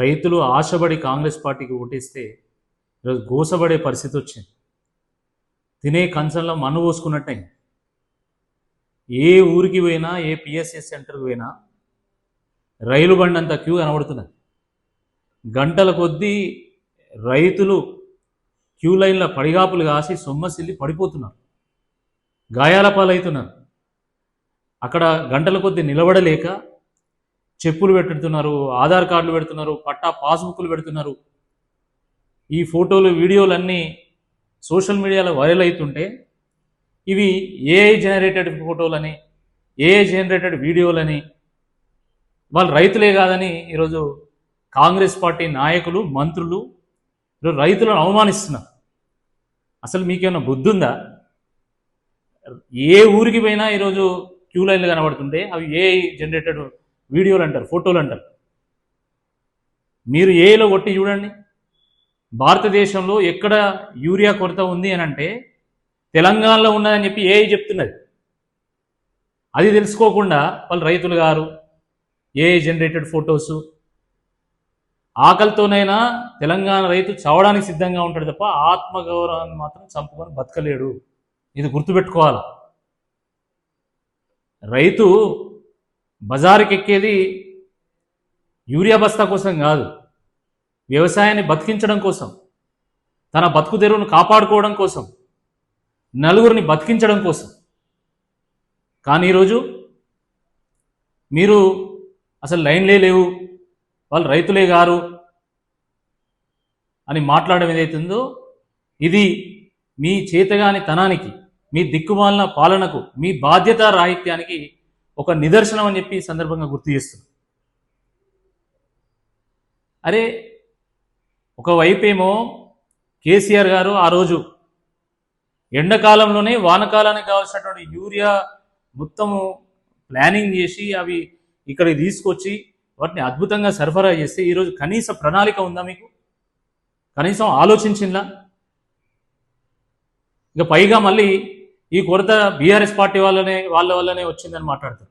రైతులు ఆశపడి కాంగ్రెస్ పార్టీకి ఓటేస్తే ఈరోజు గోసపడే పరిస్థితి వచ్చింది. తినే కంచంలో మన్ను పోసుకున్నట్టే. ఏ ఊరికి పోయినా, ఏ పిఎస్ఎస్ సెంటర్కి పోయినా రైలు బండి అంత క్యూ కనబడుతున్నది. గంటల కొద్దీ రైతులు క్యూ లైన్ల పడిగాపులు కాసి సొమ్మసిల్లి పడిపోతున్నారు, గాయాల పాలవుతున్నారు. అక్కడ గంటల కొద్దీ నిలబడలేక చెప్పులు పెడుతున్నారు, ఆధార్ కార్డులు పెడుతున్నారు, పట్టా పాస్బుక్లు పెడుతున్నారు. ఈ ఫోటోలు వీడియోలన్నీ సోషల్ మీడియాలో వైరల్ అవుతుంటే ఇవి ఏఐ జనరేటెడ్ ఫోటోలని, ఏఐ జనరేటెడ్ వీడియోలని, వాళ్ళు రైతులే కాదని ఈరోజు కాంగ్రెస్ పార్టీ నాయకులు, మంత్రులు ఈరోజు రైతులను అవమానిస్తున్నారు. అసలు మీకేమైనా బుద్ధి ఉందా? ఏ ఊరికి పోయినా ఈరోజు క్యూ లైన్లు కనబడుతుంటే అవి ఏఐ జనరేటెడ్ వీడియోలు అంటారు, ఫోటోలు అంటారు. మీరు ఏఐలో కొట్టి చూడండి. భారతదేశంలో ఎక్కడ యూరియా కొరత ఉంది అని అంటే తెలంగాణలో ఉన్నదని చెప్పి ఏఐ చెప్తున్నది. అది తెలుసుకోకుండా వాళ్ళు రైతులు గారు ఏఐ జనరేటెడ్ ఫొటోసు. ఆకలితోనైనా తెలంగాణ రైతు చావడానికి సిద్ధంగా ఉంటాడు తప్ప ఆత్మగౌరవాన్ని మాత్రం చంపుకొని బతకలేడు. ఇది గుర్తుపెట్టుకోవాలి. రైతు బజారుకి ఎక్కేది యూరియా బస్తా కోసం కాదు, వ్యవసాయాన్ని బతికించడం కోసం, తన బతుకు తెరువును కాపాడుకోవడం కోసం, నలుగురిని బతికించడం కోసం. కానీ ఈరోజు మీరు అసలు లైన్లే లేవు, వాళ్ళు రైతులే గారు అని మాట్లాడడం ఏదైతుందో ఇది మీ చేతగాని తనానికి, మీ దిక్కుమాలిన పాలనకు, మీ బాధ్యత రాహిత్యానికి ఒక నిదర్శనం అని చెప్పి ఈ సందర్భంగా గుర్తు చేస్తుంది. అరే, ఒకవైపేమో కేసీఆర్ గారు ఆ రోజు ఎండాకాలంలోనే వానకాలానికి కావాల్సినటువంటి యూరియా మొత్తము ప్లానింగ్ చేసి అవి ఇక్కడికి తీసుకొచ్చి వాటిని అద్భుతంగా సరఫరా చేస్తే ఈరోజు కనీస ప్రణాళిక ఉందా మీకు? కనీసం ఆలోచించిందా? ఇక పైగా మళ్ళీ ఈ కొరత బీఆర్ఎస్ పార్టీ వాళ్ళ వల్లనే వచ్చిందని మాట్లాడతారు.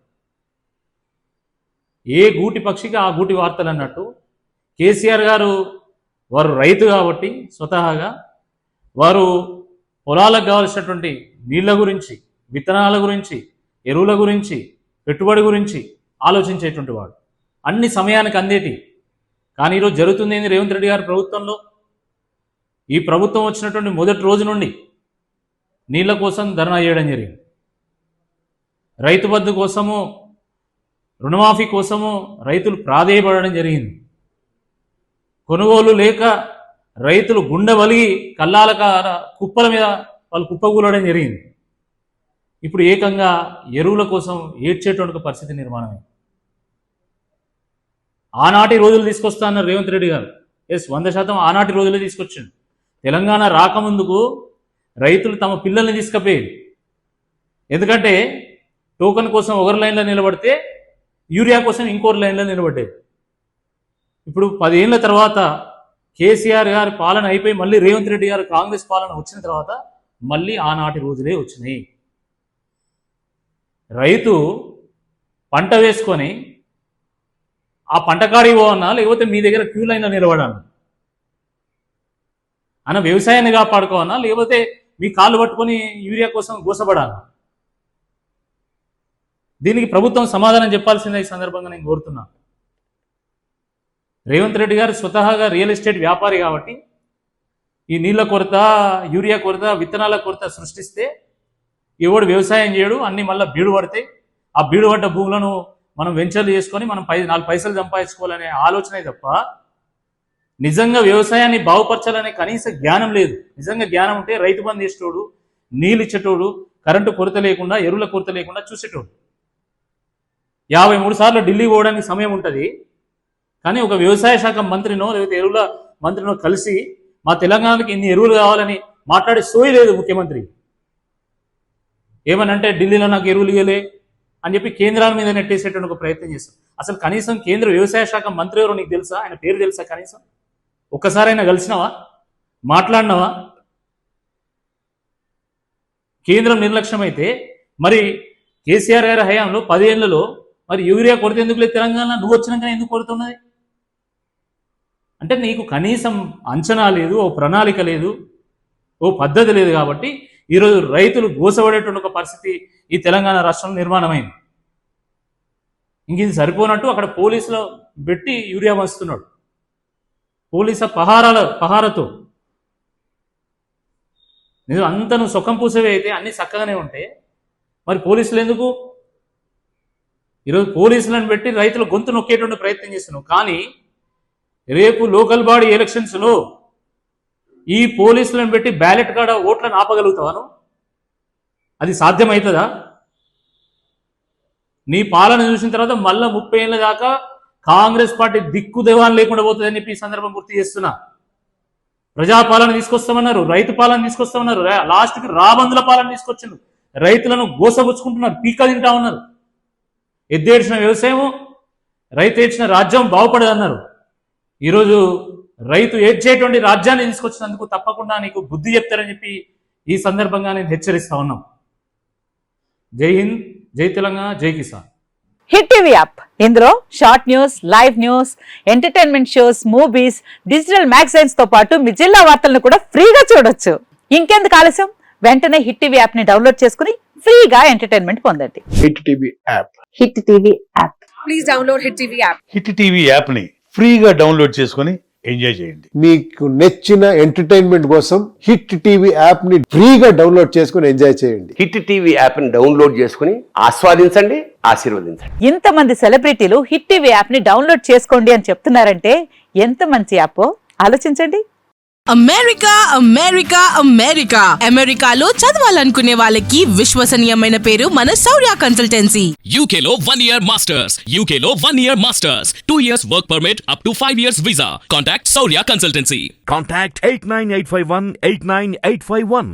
ఏ గూటి పక్షికి ఆ గూటి వార్తలు అన్నట్టు కేసీఆర్ గారు వారు రైతు కాబట్టి స్వతహాగా వారు పొలాలకు కావాల్సినటువంటి నీళ్ల గురించి, విత్తనాల గురించి, ఎరువుల గురించి, పెట్టుబడి గురించి ఆలోచించేటువంటి వాడు, అన్ని సమయానికి అందేటి. కానీ ఈరోజు జరుగుతుంది ఏంది? రేవంత్ రెడ్డి గారి ప్రభుత్వంలో, ఈ ప్రభుత్వం వచ్చినటువంటి మొదటి రోజు నుండి నీళ్ల కోసం ధర్నా చేయడం జరిగింది. రైతు బంధు కోసము, రుణమాఫీ కోసము రైతులు ప్రాధేయపడడం జరిగింది. కొనుగోలు లేక రైతులు గుండె వలిగి కల్లాల కుప్పల మీద వాళ్ళు కుప్పగూలడం జరిగింది. ఇప్పుడు ఏకంగా ఎరువుల కోసం ఏడ్చేటువంటి పరిస్థితి నిర్మాణమైంది. ఆనాటి రోజులు తీసుకొస్తా అన్నారు రేవంత్ రెడ్డి గారు. 100% ఆనాటి రోజులే తీసుకొచ్చిండు. తెలంగాణ రాకముందుకు రైతులు తమ పిల్లల్ని తీసుకుపోయేది. ఎందుకంటే టోకన్ కోసం ఒకరి లైన్లో నిలబడితే యూరియా కోసం ఇంకోరి లైన్లో నిలబడ్డేది. ఇప్పుడు 10 ఏళ్ల తర్వాత కేసీఆర్ గారి పాలన అయిపోయి మళ్ళీ రేవంత్ రెడ్డి గారు కాంగ్రెస్ పాలన వచ్చిన తర్వాత మళ్ళీ ఆనాటి రోజులే వచ్చినాయి. రైతు పంట వేసుకొని ఆ పంటకాడికి పోవన్నా, లేకపోతే మీ దగ్గర క్యూ లైన్లో నిలబడన్నా అన్న, వ్యవసాయాన్ని కాపాడుకోవన్నా, లేకపోతే మీ కాళ్ళు పట్టుకొని యూరియా కోసం గోసపడాలన్నా? దీనికి ప్రభుత్వం సమాధానం చెప్పాల్సిందే ఈ సందర్భంగా నేను కోరుతున్నాను. రేవంత్ రెడ్డి గారు స్వతహాగా రియల్ ఎస్టేట్ వ్యాపారి కాబట్టి ఈ నీళ్ల కొరత, యూరియా కొరత, విత్తనాల కొరత సృష్టిస్తే ఎవడు వ్యవసాయం చేయడు, అన్ని మళ్ళీ బీడు పడతాయి. ఆ బీడు పడ్డ భూములను మనం వెంచర్లు చేసుకొని మనం 4 పైసలు సంపాదించుకోవాలనే ఆలోచనే తప్ప నిజంగా వ్యవసాయాన్ని బాగుపరచాలనే కనీస జ్ఞానం లేదు. నిజంగా జ్ఞానం ఉంటే రైతు బంధు చేసేటోడు, నీళ్ళు ఇచ్చేటోడు, కరెంటు కొరత లేకుండా, ఎరువుల కొరత లేకుండా చూసేటోడు. 53 సార్లు ఢిల్లీ పోవడానికి సమయం ఉంటుంది. కానీ ఒక వ్యవసాయ శాఖ మంత్రినో లేకపోతే ఎరువుల మంత్రినో కలిసి మా తెలంగాణకి ఇన్ని ఎరువులు కావాలని మాట్లాడే సోయి లేదు ముఖ్యమంత్రి. ఏమనంటే ఢిల్లీలో నాకు ఎరువులు ఇవ్వలే అని చెప్పి కేంద్రాల మీద నెట్టేసేటువంటి ఒక ప్రయత్నం చేస్తాం. అసలు కనీసం కేంద్ర వ్యవసాయ శాఖ మంత్రి ఎవరో నీకు తెలుసా? ఆయన పేరు తెలుసా? కనీసం ఒక్కసారైనా కలిసినావా? మాట్లాడినావా? కేంద్రం నిర్లక్ష్యం అయితే మరి కేసీఆర్ గారి హయాంలో 10 ఏళ్లలో మరి యూరియా కొరత ఎందుకు లేదు తెలంగాణ? నువ్వు వచ్చినాక ఎందుకు కొరత ఉన్నది? అంటే నీకు కనీసం అంచనా లేదు, ఓ ప్రణాళిక లేదు, ఓ పద్ధతి లేదు. కాబట్టి ఈరోజు రైతులు గోసపడేటువంటి ఒక పరిస్థితి ఈ తెలంగాణ రాష్ట్రంలో నిర్మాణమైంది. ఇంక ఇది సరిపోనట్టు అక్కడ పోలీసులు పెట్టి యూరియా వస్తున్నాడు, పోలీసు పహారతో. నిజం అంత నువ్వు సొక్కం పూసేవి అయితే అన్నీ చక్కగానే ఉంటే మరి పోలీసులు ఎందుకు? ఈరోజు పోలీసులను పెట్టి రైతుల గొంతు నొక్కేటువంటి ప్రయత్నం చేస్తున్నావు. కానీ రేపు లోకల్ బాడీ ఎలక్షన్స్లో ఈ పోలీసులను పెట్టి బ్యాలెట్ కాడ ఓట్లను ఆపగలుగుతావాను? అది సాధ్యమవుతుందా? నీ పాలన చూసిన తర్వాత మళ్ళా 30 ఏళ్ళ దాకా కాంగ్రెస్ పార్టీ దిక్కు దేవాన్ని లేకుండా పోతుందని చెప్పి ఈ సందర్భం గుర్తు చేస్తున్నా. ప్రజాపాలన తీసుకొస్తామన్నారు, రైతు పాలన తీసుకొస్తామన్నారు, లాస్ట్కి రాబందుల పాలన తీసుకొచ్చిండు. రైతులను గోసపుచ్చుకుంటున్నారు, పీక తింటా ఉన్నారు. ఎద్దేడ్చిన వ్యవసాయం, రైతు ఏడ్చిన రాజ్యం బాగుపడదన్నారు. ఈరోజు రైతు ఏడ్చేటువంటి రాజ్యాన్ని తీసుకొచ్చినందుకు తప్పకుండా నీకు బుద్ధి చెప్తారని చెప్పి ఈ సందర్భంగా నేను హెచ్చరిస్తా ఉన్నాం. జై హింద్, జై తెలంగాణ, జై కిసాన్. హిట్ టీవీ యాప్, ఇందులో short news, live news, entertainment shows, movies, digital magazines తో పాటు మీ జిల్లా వార్తలను కూడా ఫ్రీగా చూడొచ్చు. ఇంకెందుకు ఆలస్యం, వెంటనే హిట్ టీవీ యాప్ ని డౌన్లోడ్ చేసుకుని ఫ్రీగా ఎంటర్టైన్మెంట్ పొందండి. Hit TV app. Hit TV app. Please download hit TV app. Hit TV app ని ఫ్రీగా డౌన్లోడ్ చేసుకొని ఎంజాయ్ చేయండి. మీకు నచ్చిన ఎంటర్టైన్మెంట్ కోసం హిట్ టీవీ యాప్ ని ఫ్రీగా డౌన్లోడ్ చేసుకొని ఎంజాయ్ చేయండి. హిట్ టీవీ యాప్ ని డౌన్లోడ్ చేసుకుని ఆస్వాదించండి, ఆశీర్వదించండి. ఇంతమంది సెలబ్రిటీలు హిట్ టీవీ యాప్ ని డౌన్లోడ్ చేసుకోండి అని చెప్తున్నారంటే ఎంత మంచి యాప్ ఆలోచించండి. అమెరికా అమెరికా అమెరికా అమెరికాలో చదవాలనుకునే వాళ్ళకి విశ్వసనీయమైన పేరు మన శౌర్య కన్సల్టెన్సీ. UK లో 1 year masters, UK లో 1 year masters, 2 years work permit up to 5 years visa. Contact Saurya Consultancy. Contact 89851 89851.